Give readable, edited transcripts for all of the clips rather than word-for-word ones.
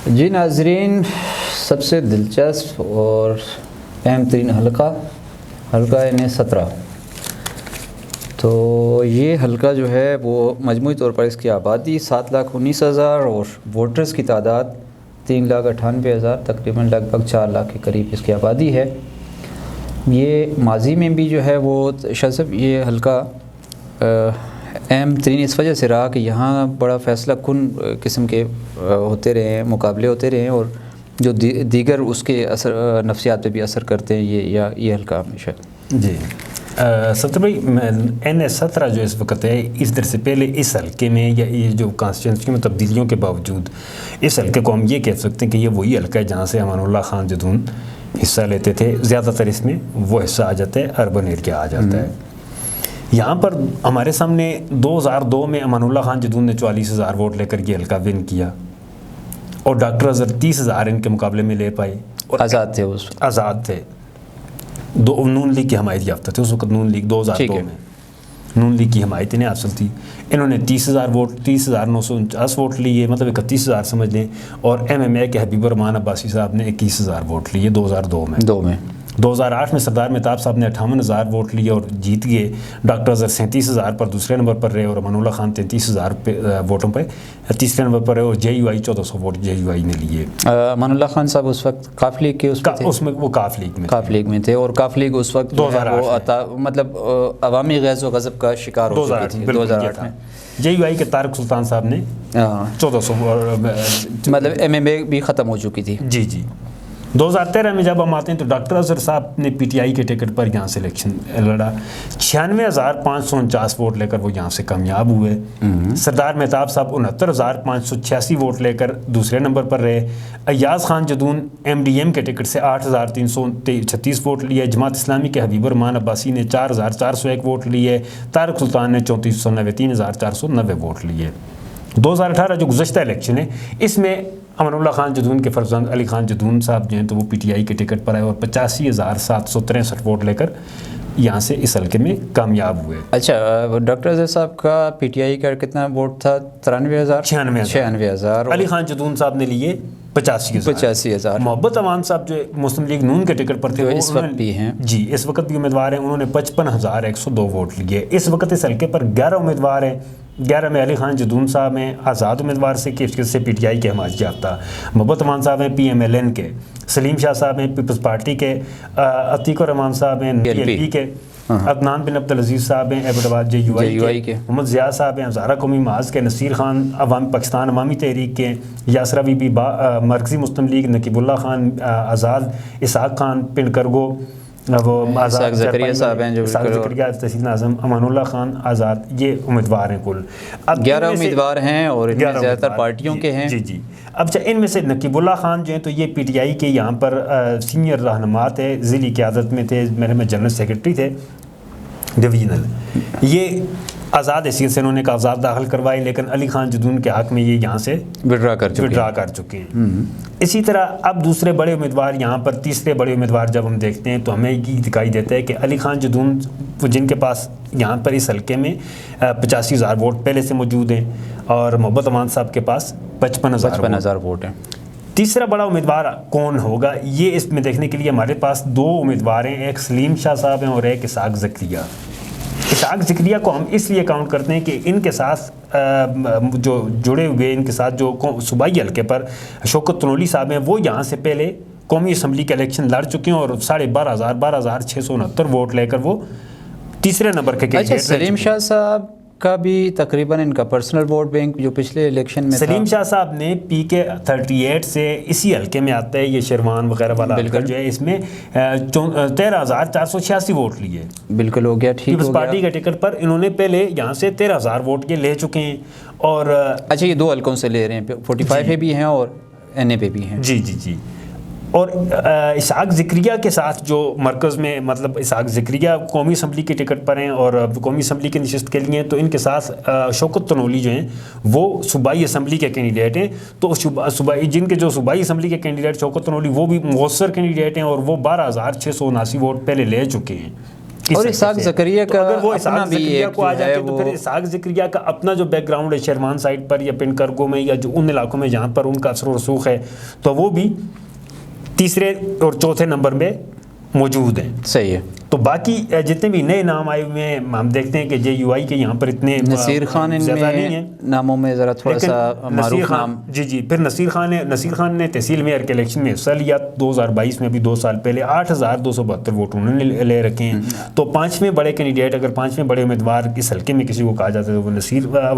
جی ناظرین، سب سے دلچسپ اور اہم ترین حلقہ N17، تو یہ حلقہ جو ہے وہ مجموعی طور پر اس کی آبادی 7,19,000 اور ووٹرز کی تعداد 3,98,000، تقریباً لگ بھگ 4 لاکھ کے قریب اس کی آبادی ہے۔ یہ ماضی میں بھی جو ہے وہ شاہ صاحب یہ حلقہ اہم ترین اس وجہ سے رہا کہ یہاں بڑا فیصلہ کن قسم کے ہوتے رہے ہیں، مقابلے ہوتے رہے ہیں، اور جو دیگر اس کے اثر نفسیات پہ بھی اثر کرتے ہیں یہ حلقہ ہمیشہ۔ جی ستر بھائی، N17 جو اس وقت ہے، اس در سے پہلے اس حلقے میں یا یہ جو کانسٹیٹوئنسی میں تبدیلیوں کے باوجود اس حلقے کو ہم یہ کہہ سکتے ہیں کہ یہ وہی حلقہ ہے جہاں سے امان اللہ خان جدون حصہ لیتے تھے۔ زیادہ تر اس میں وہ حصہ آ جاتا ہے، اربن ایریا آ جاتا ہے۔ یہاں پر ہمارے سامنے 2002 میں امان اللہ خان جدون نے 44,000 ووٹ لے کر یہ حلقہ ون کیا، اور ڈاکٹر اظہر 30,000 ان کے مقابلے میں لے پائے، اور آزاد تھے اس وقت۔ آزاد تھے، نون لیگ کی حمایت یافتہ تھے اس وقت۔ نون لیگ 2002 میں نون لیگ کی حمایت انہیں حاصل تھی۔ انہوں نے 30,949 ووٹ لیے، مطلب 31,000 سمجھ لیں، اور MMA کے حبیب الرحمان عباسی صاحب نے 21,000 ووٹ لیے 2002 میں۔ 2008 میں سردار مہتاب صاحب نے 58,000 ووٹ لیے اور جیت گئے۔ ڈاکٹر اظہر 37,000 پر دوسرے نمبر پر رہے، اور امان اللہ خان 33,000 ووٹوں پہ تیسرے نمبر پر رہے، اور JUI 1400 ووٹ JUI نے لیے۔ امان اللہ خان صاحب اس وقت کاف لیگ کے اس میں وہ کاف لیگ میں تھے، اور کاف لیگ اس وقت 2008 مطلب عوامی غیظ و غضب کا شکار ہو چکی تھی 2008 میں۔ JUI کے طارق سلطان صاحب نے 1400، مطلب MMA بھی ختم ہو چکی تھی۔ جی 2013 میں جب ہم آتے ہیں تو ڈاکٹر اظہر صاحب نے PTI کے ٹکٹ پر یہاں سے الیکشن لڑا، 96,549 ووٹ لے کر وہ یہاں سے کامیاب ہوئے۔ سردار مہتاب صاحب 69,586 ووٹ لے کر دوسرے نمبر پر رہے۔ ایاز خان جدون MDM کے ٹکٹ سے 8,336 ووٹ لیے۔ جماعت اسلامی کے حبیب الرحمان عباسی نے 4,401 ووٹ لیے۔ طارق سلطان نے 3,490 ووٹ لیے۔ 2018 جو گزشتہ الیکشن ہے، اس میں امان اللہ خان جدون کے فرزند علی خان جدون صاحب جو ہیں تو وہ PTI کے ٹکٹ پر آئے اور 85,763 ووٹ لے کر یہاں سے اس حلقے میں کامیاب ہوئے۔ اچھا، ڈاکٹر اظہر صاحب کا PTI کا کتنا ووٹ تھا؟ 96,000۔ علی خان جدون صاحب نے لیے 85,000۔ محبت امان صاحب جو مسلم لیگ نون کے ٹکٹ پر تھے، وہ اس وقت بھی ہیں، جی اس وقت بھی امیدوار ہیں، انہوں نے 55,102 ووٹ لیے۔ اس وقت اس حلقے پر 11 امیدوار ہیں۔ 11 میں علی خان جدون صاحب ہیں آزاد امیدوار سے، PTI کے حمایت یافتہ۔ محبت امان صاحب ہیں PMLN کے، سلیم شاہ صاحب ہیں پیپلز پارٹی کے، عتیق الرحمان صاحب ہیں PLP کے، عدنان بن عبدالعزیز صاحب ہیں ایبٹ آباد JUI کے، محمد ضیاء صاحب ہیں ہزارہ قومی محاذ کے، نصیر خان پاکستان عوامی تحریک کے، یاسرہ بی بی مرکزی مسلم لیگ، نقیب اللہ خان آزاد، اسحاق خان پنڈ کرگو، وہ اسحاق زکریا صاحب ہیں، تحصیل ناظم امان اللہ خان آزاد، یہ امیدوار ہیں۔ کل 11 امیدوار ہیں، اور ان میں زیادہ تر پارٹیوں کے ہیں۔ جی اب ان میں سے نقیب اللہ خان جو ہیں تو یہ PTI کے یہاں پر سینئر رہنما تھے، ضلعی قیادت میں تھے، میرے میں جنرل سیکرٹری تھے ڈویژنل۔ یہ آزاد حیثیت سے انہوں نے کاغذات داخل کروائے، لیکن علی خان جدون کے حق میں یہ یہاں سے وڈرا کر چکے ہیں۔ اسی طرح اب دوسرے بڑے امیدوار یہاں پر، تیسرے بڑے امیدوار جب ہم دیکھتے ہیں تو ہمیں یہ دکھائی دیتا ہے کہ علی خان جدون جن کے پاس یہاں پر اس حلقے میں 85,000 ووٹ پہلے سے موجود ہیں، اور محبت امان صاحب کے پاس 55,000 ووٹ ہیں۔ تیسرا بڑا امیدوار کون ہوگا، یہ اس میں دیکھنے کے لیے ہمارے پاس 2 امیدوار ہیں، ایک سلیم شاہ صاحب ہیں اور ایک اسحاق زکریا۔ اسحاق زکریا کو ہم اس لیے کاؤنٹ کرتے ہیں کہ ان کے ساتھ جو جڑے ہوئے، ان کے ساتھ جو صوبائی حلقے پر شوکت تنولی صاحب ہیں، وہ یہاں سے پہلے قومی اسمبلی کے الیکشن لڑ چکے ہیں، اور 12,669 ووٹ لے کر وہ تیسرے نمبر کے کینڈیڈیٹ رہ چکے ہیں۔ سلیم شاہ صاحب کا بھی تقریباً ان کا پرسنل ووٹ بینک جو پچھلے الیکشن میں سلیم شاہ صاحب نے PK 38 سے اسی حلقے میں آتا ہے، یہ شیروان وغیرہ والا حلقہ جو ہے، اس میں 13,486 ووٹ لیے۔ بالکل ہو گیا، ٹھیک ہو گیا۔ پارٹی کے ٹکٹ پر انہوں نے پہلے یہاں سے 13,000 ووٹ یہ لے چکے ہیں، اور اچھا یہ 2 حلقوں سے لے رہے ہیں، 45 پہ بھی ہیں اور NA پہ بھی ہیں۔ جی اور اسحاق زکریا کے ساتھ جو مرکز میں، مطلب اسحاق زکریا قومی اسمبلی کے ٹکٹ پر ہیں اور قومی اسمبلی کی نشست کے لیے، تو ان کے ساتھ شوکت تنولی جو ہیں وہ صوبائی اسمبلی کے کینڈیڈیٹ ہیں۔ تو جن کے جو صوبائی اسمبلی کے کینڈیڈیٹ شوکت تنولی، وہ بھی مؤثر کینڈیڈیٹ ہیں، اور وہ 12,679 ووٹ پہلے لے چکے ہیں۔ اور اسحاق زکریا کا اگر وہ اپنا اسحاق بھی زکریا ایک کو آ جو جاتے ہے ہیں تو وہ پھر اسحاق زکریا کا اپنا جو بیک گراؤنڈ ہے شیروان سائٹ پر یا پن کرگو میں یا جو ان علاقوں میں جہاں پر ان کا اثر و رسوخ ہے تو وہ بھی تیسرے اور چوتھے نمبر میں موجود ہیں. صحیح ہے. تو باقی جتنے بھی نئے نام آئے ہوئے ہیں ہم دیکھتے ہیں کہ جے یو آئی کے یہاں پر اتنے نصیر خان ان زیادہ نہیں میں ہیں ناموں میں ذرا تھوڑا سا معروف نام. جی پھر نصیر خان نے تحصیل میئر کے الیکشن میں حصہ لیا 2022 میں بھی 2 سال پہلے 8,272 ووٹ انہوں نے لے رکھے ہیں. تو پانچویں بڑے کینڈیڈیٹ اگر پانچویں بڑے امیدوار اس حلقے میں کسی کو کہا جاتا ہے تو وہ نصیر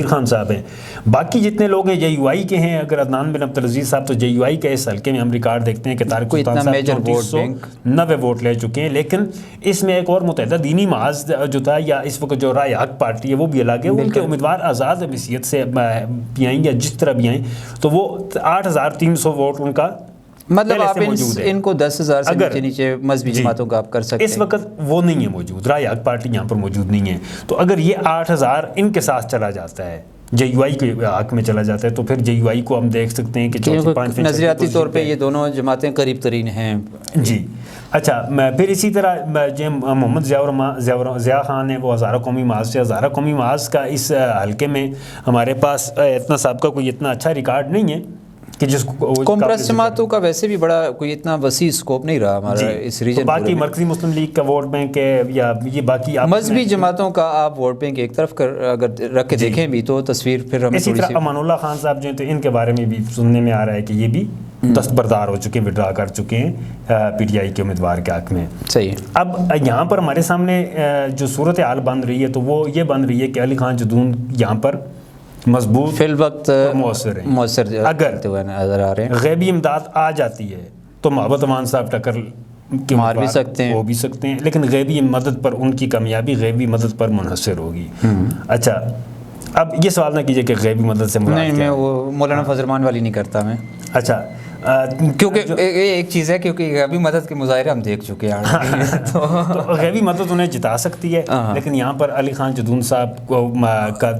خان صاحب ہیں. باقی جتنے لوگ ہیں جے یو آئی کے ہیں اگر عدنان بن عبدالعزیز صاحب تو جے یو آئی کے اس حلقے میں ہم ریکارڈ دیکھتے ہیں کہ طارق سلطان صاحب 3490 ووٹ لے چکے ہیں. لیکن اس میں ایک اور متحدہ دینی محاذ جو تھا یا اس وقت جو رائے حق پارٹی ہے وہ بھی الگ ہے. ان کے امیدوار آزاد حیثیت سے بھی آئیں یا جس طرح بھی آئیں تو وہ 8,300 ووٹ ان کا مطلب آپ ان کو 10,000 سے نیچے مذہبی جماعتوں کا آپ کر سکتے ہیں. اس وقت وہ نہیں ہے موجود, رائے حق پارٹی یہاں پر موجود نہیں ہے. تو اگر یہ 8,000 ان کے ساتھ چلا جاتا ہے جے یو آئی کے حق میں چلا جاتا ہے تو پھر جے یو آئی کو ہم دیکھ سکتے ہیں کہ نظریاتی طور پہ یہ دونوں جماعتیں قریب ترین ہیں. جی اچھا, پھر اسی طرح جو محمد ضیاء خان ہے وہ ہزارہ قومی محاذ سے. ہزارہ قومی محاذ کا اس حلقے میں ہمارے پاس اتنا سابقہ کوئی اتنا اچھا ریکارڈ نہیں ہے کہ جس کو کمپریس جماعتوں کا ویسے بھی بڑا کوئی اتنا وسیع اسکوپ نہیں رہا ہمارا اس ریجن. باقی مرکزی مسلم لیگ کا ووٹ بینک ہے یا یہ باقی مذہبی جماعتوں کا آپ ووٹ بینک ایک طرف اگر رکھ کے دیکھیں بھی تو تصویر پھر ہمیں اسی طرح امان اللہ خان صاحب جو ہیں تو ان کے بارے میں بھی سننے میں آ رہا ہے کہ یہ بھی دستبردار ہو چکے ہیں, وڈرا کر چکے ہیں پی ٹی آئی کے امیدوار کے حق میں. صحیح. اب یہاں پر ہمارے سامنے جو صورتحال بن رہی ہے تو وہ یہ بن رہی ہے کہ علی خان جدون یہاں پر مضبوط فی الوقت مؤثر اگر نظر آ رہے ہیں. غیبی امداد آ جاتی ہے تو محبت امان صاحب ٹکر مار بھی سکتے ہیں, ہو بھی سکتے ہیں, لیکن غیبی مدد پر ان کی کامیابی غیبی مدد پر منحصر ہوگی. اچھا, اب یہ سوال نہ کیجئے کہ غیبی مدد سے نہیں, میں وہ مولانا فضل الرحمان والی نہیں کرتا میں. اچھا, کیونکہ ایک چیز ہے کیونکہ غیبی مدد کے مظاہرے ہم دیکھ چکے ہیں تو غیبی مدد انہیں جتا سکتی ہے, لیکن یہاں پر علی خان جدون صاحب کا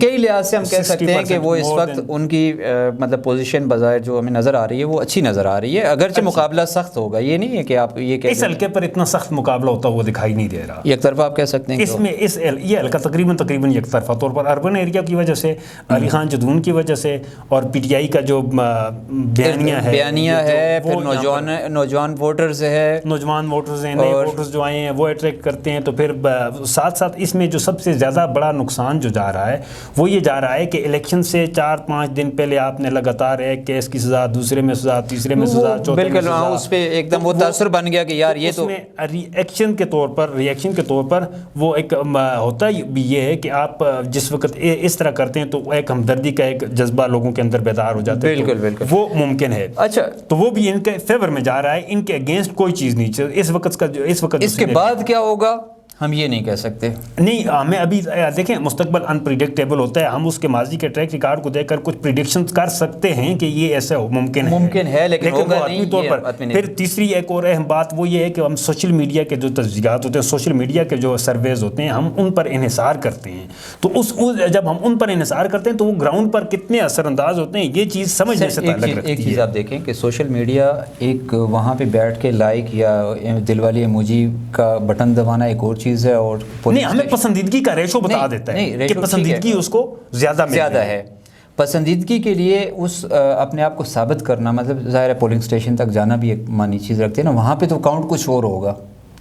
کئی لحاظ سے ہم کہہ سکتے ہیں کہ وہ اس وقت ان کی مطلب پوزیشن بظاہر جو ہمیں نظر آ رہی ہے وہ اچھی نظر آ رہی ہے, اگرچہ مقابلہ سخت ہوگا. یہ نہیں ہے کہ آپ یہ کہہ اس حلقے پر اتنا سخت مقابلہ ہوتا ہوا دکھائی نہیں دے رہا. ایک طرفہ آپ کہہ سکتے ہیں اس میں یہ حلقہ تقریباً یک طرفہ طور پر اربن ایریا کی وجہ سے, علی خان جدون کی وجہ سے اور پی ٹی آئی کا جو بیانیہ ہے, پھر نوجوان ووٹرز ہے, نوجوان ووٹرز ہیں, نئے ووٹرز جو آئے ہیں وہ اٹریکٹ کرتے ہیں. تو پھر ساتھ ساتھ اس میں جو سب سے زیادہ بڑا نقصان جو جا رہا ہے وہ یہ جا رہا ہے کہ الیکشن سے 4-5 دن پہلے آپ نے لگاتار ایک کیس کی سزا, دوسرے میں سزا, تیسرے میں سزا, چوتھے میں سزا, اس پہ ایک دم وہ تاثر بن گیا کہ یار یہ تو ریئیکشن کے طور پر وہ ایک ہوتا بھی یہ ہے کہ آپ جس وقت اس طرح کرتے ہیں تو ایک ہمدردی کا ایک جذبہ لوگوں کے اندر بیدار ہو جاتا ہے. بالکل وہ ممکن ہے. اچھا, تو وہ بھی ان کے فیور میں جا رہا ہے, ان کے اگینسٹ کوئی چیز نہیں. اس کے بعد کیا ہوگا ہم یہ نہیں کہہ سکتے. نہیں, ہمیں ابھی دیکھیں مستقبل انپریڈکٹیبل ہوتا ہے. ہم اس کے ماضی کے ٹریک ریکارڈ کو دیکھ کر کچھ پریڈکشن کر سکتے ہیں کہ یہ ایسا ممکن ہے لیکن ہوگا نہیں طور پر. پھر تیسری ایک اور اہم بات وہ یہ ہے کہ ہم سوشل میڈیا کے جو تجزیات ہوتے ہیں, سوشل میڈیا کے جو سرویز ہوتے ہیں, ہم ان پر انحصار کرتے ہیں. تو جب ہم ان پر انحصار کرتے ہیں تو وہ گراؤنڈ پر کتنے اثر انداز ہوتے ہیں یہ چیز سمجھنے سے تعلق رکھتی ہے. ایک چیز آپ دیکھیں کہ سوشل میڈیا ایک وہاں پہ بیٹھ کے لائک یا دل والی ایموجی کا بٹن دبانا ایک اور چیز ہے, اور نہیں ہمیں پسندیدگی کا ریشو بتا دیتا ہے کہ پسندیدگی اس کو زیادہ ہے. پسندیدگی کے لیے اس اپنے آپ کو ثابت کرنا, مطلب ظاہر ہے پولنگ اسٹیشن تک جانا بھی ایک معنی چیز رکھتے ہیں نا. وہاں پہ تو کاؤنٹ کچھ اور ہوگا,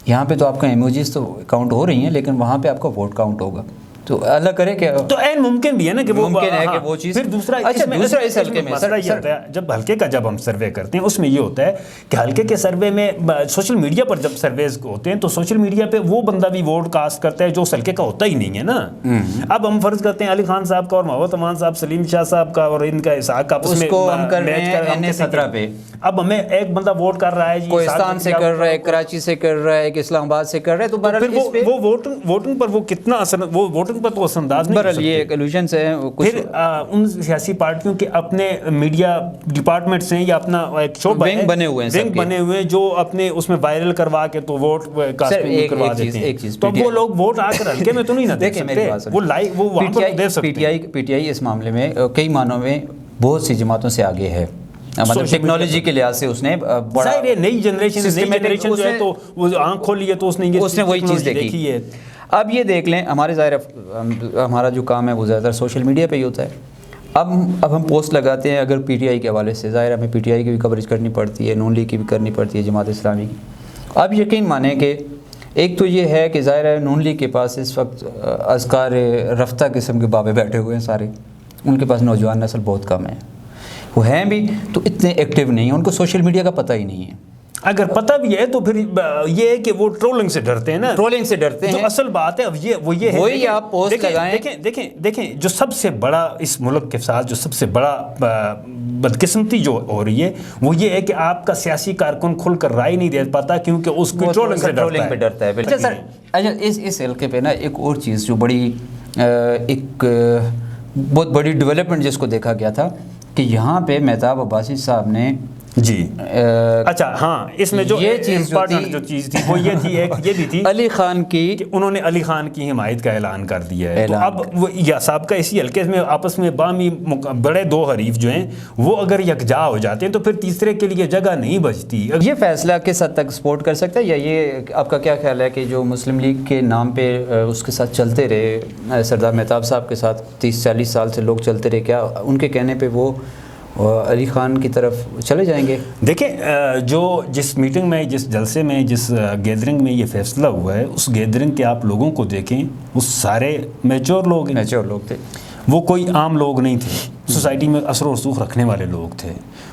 یہاں پہ تو آپ کا ایموجیز تو کاؤنٹ ہو رہی ہیں لیکن وہاں پہ آپ کا ووٹ کاؤنٹ ہوگا. تو اللہ کرے کہ تو این ممکن بھی ہے نا کہ وہ ممکن ہے کہ وہ چیز. پھر دوسرا اس حلقے میں مسئلہ یہ ہوتا ہے جب حلقے کا جب ہم سروے کرتے ہیں اس میں یہ ہوتا ہے کہ حلقے کے سروے میں سوشل میڈیا پر جب سرویز ہوتے ہیں تو سوشل میڈیا پہ وہ بندہ بھی ووٹ کاسٹ کرتا ہے جو اس حلقے کا ہوتا ہی نہیں ہے نا. اب ہم فرض کرتے ہیں علی خان صاحب کا اور محمد امان صاحب, سلیم شاہ صاحب کا اور ان کا اسحاق کا, اس کو ہم کر رہے ہیں N17 پہ. اب ہمیں ایک بندہ ووٹ کر رہا ہے کوہستان سے کر رہا ہے, کراچی سے کر رہا ہے, اسلام آباد سے کر رہا ہے, تو پھر وہ ووٹنگ پر وہ کتنا اثر, وہ ووٹنگ پر تو اثر انداز برحال یہ ایک الوژنس ہے. پھر ان سیاسی پارٹیوں کے اپنے میڈیا ڈپارٹمنٹس ہیں یا اپنا ایک شعبہ ہے, ونگ بنے ہوئے ہیں جو اپنے اس میں وائرل کروا کے تو ووٹ کاسٹنگ کروا دیتے ہیں. تو وہ لوگ ووٹ آ کر حلقے میں تو نہیں نہ دے سکتے, وہ لائیو وہاں پر دے سکتے ہیں. پی ٹی آئی اس معاملے میں کئی معنوں میں بہت سی جماعتوں سے آگے ہے. مطلب ٹیکنالوجی کے لحاظ سے اس نے بڑا ظاہر ہے نئی جنریشن جو ہے تو وہ آنکھ کھولی ہے تو اس نے وہی چیز دیکھی ہے. اب یہ دیکھ لیں ہمارے ظاہر ہمارا جو کام ہے وہ زیادہ تر سوشل میڈیا پہ ہی ہوتا ہے. اب ہم پوسٹ لگاتے ہیں اگر پی ٹی آئی کے حوالے سے، ظاہر ہمیں پی ٹی آئی کی بھی کوریج کرنی پڑتی ہے، نون لیگ کی بھی کرنی پڑتی ہے، جماعت اسلامی کی. اب یقین مانیں کہ ایک تو یہ ہے کہ ظاہر ہے نون لیگ کے پاس اس وقت اذکار رفتہ قسم کے بابے بیٹھے ہوئے ہیں سارے، ان کے پاس نوجوان نسل بہت کم ہے، وہ ہیں بھی تو اتنے ایکٹیو نہیں ہیں، ان کو سوشل میڈیا کا پتہ ہی نہیں ہے. اگر پتہ بھی ہے تو پھر یہ ہے کہ وہ ٹرولنگ سے ڈرتے ہیں نا، ٹرولنگ سے ڈرتے ہیں. جو اصل بات ہے اب یہ ہے وہی آپ پوسٹ لگائیں. دیکھیں جو سب سے بڑا اس ملک کے ساتھ جو سب سے بڑا بدقسمتی جو ہو رہی ہے وہ یہ ہے کہ آپ کا سیاسی کارکن کھل کر رائے نہیں دے پاتا کیونکہ اس کو ٹرولنگ پہ ڈرتا ہے. اچھا سر، اچھا اس حلقے پہ نا ایک اور چیز جو بڑی ایک بہت بڑی ڈیولپمنٹ جس کو دیکھا گیا تھا کہ یہاں پہ مہتاب عباسی صاحب نے جی اچھا ہاں اس میں جو امپورٹنٹ جو چیز تھی وہ یہ تھی، ایک یہ بھی تھی علی خان کی، کہ انہوں نے علی خان کی حمایت کا اعلان کر دیا ہے. تو اب وہ یا سابقہ اسی حلقے میں آپس میں باہمی بڑے دو حریف جو ہیں وہ اگر یکجا ہو جاتے ہیں تو پھر تیسرے کے لیے جگہ نہیں بچتی. یہ فیصلہ کس حد تک سپورٹ کر سکتا ہے، یا یہ آپ کا کیا خیال ہے کہ جو مسلم لیگ کے نام پہ اس کے ساتھ چلتے رہے، سردار مہتاب صاحب کے ساتھ 30-40 سال سے لوگ چلتے رہے، کیا ان کے کہنے پہ وہ علی خان کی طرف چلے جائیں گے؟ دیکھیں جو جس میٹنگ میں، جس جلسے میں، جس گیدرنگ میں یہ فیصلہ ہوا ہے اس گیدرنگ کے آپ لوگوں کو دیکھیں وہ سارے میچور لوگ تھے، وہ کوئی عام لوگ نہیں تھے، سوسائٹی میں اثر و رسوخ رکھنے والے لوگ تھے،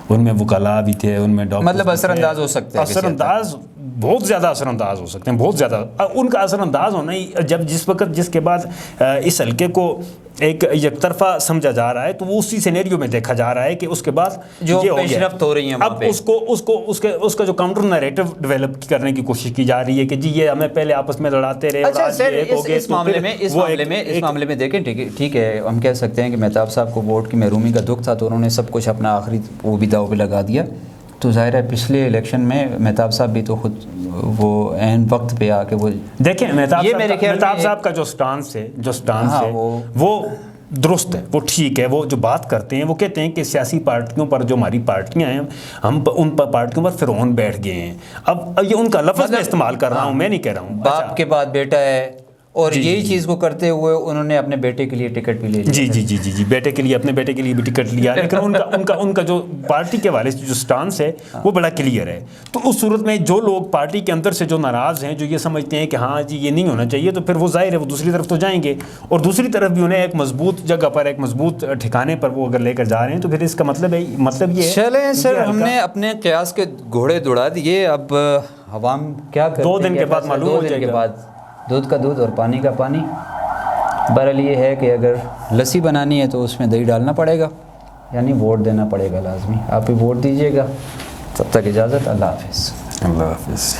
ان میں وکلاء بھی تھے، ان میں ڈاکٹر، مطلب اثر انداز ہو سکتے ہیں، اثر انداز بہت زیادہ اثر انداز ہو سکتے ہیں، بہت زیادہ. ان کا اثر انداز ہونا ہی جس وقت جس کے بعد اس حلقے کو ایک یک طرفہ سمجھا جا رہا ہے تو وہ اسی سینیریو میں دیکھا جا رہا ہے کہ اس کے بعد جو پیش رفت ہو رہی ہیں اب اس کا جو کاؤنٹر نیریٹو ڈیولپ کرنے کی کوشش کی جا رہی ہے کہ جی یہ ہمیں پہلے آپس میں لڑاتے رہے. اچھا سر اس معاملے میں دیکھیں ٹھیک ہے، ہم کہہ سکتے ہیں کہ مہتاب صاحب کو ووٹ کی محرومی کا دکھ تھا تو انہوں نے سب کچھ اپنا آخری وہ بھی داؤ پہ لگا دیا. تو ظاہر ہے پچھلے الیکشن میں مہتاب صاحب بھی تو خود وہ عین وقت پہ آ کے وہ دیکھیں مہتاب صاحب کا جو سٹانس ہے وہ درست ہے، وہ ٹھیک ہے. وہ جو بات کرتے ہیں وہ کہتے ہیں کہ سیاسی پارٹیوں پر جو ہماری پارٹیاں ہیں ہم ان پارٹیوں پر فرعون بیٹھ گئے ہیں. اب یہ ان کا لفظ میں استعمال کر رہا ہوں، میں نہیں کہہ رہا ہوں. باپ کے بعد بیٹا ہے اور یہی چیز کو کرتے ہوئے انہوں نے اپنے بیٹے کے لیے ٹکٹ بھی لے لیا. جی بیٹے کے لیے، اپنے بیٹے کے لیے بھی ٹکٹ لیا، لیکن ان کا جو پارٹی کے حوالے سے جو سٹانس ہے وہ بڑا کلیئر ہے. تو اس صورت میں جو لوگ پارٹی کے اندر سے جو ناراض ہیں، جو یہ سمجھتے ہیں کہ ہاں جی یہ نہیں ہونا چاہیے، تو پھر وہ ظاہر ہے وہ دوسری طرف تو جائیں گے، اور دوسری طرف بھی انہیں ایک مضبوط جگہ پر، ایک مضبوط ٹھکانے پر وہ اگر لے کر جا رہے ہیں تو پھر اس کا مطلب یہ ہے. چلیں سر، ہم نے اپنے قیاس کے گھوڑے دوڑا دیے، اب عوام کیا کرتے ہیں 2 دن کے بعد معلوم ہو جائے گا. دودھ کا دودھ اور پانی کا پانی. بہرحال یہ ہے کہ اگر لسی بنانی ہے تو اس میں دہی ڈالنا پڑے گا، یعنی ووٹ دینا پڑے گا لازمی. آپ بھی ووٹ دیجیے گا. تب تک اجازت، اللہ حافظ. اللہ حافظ.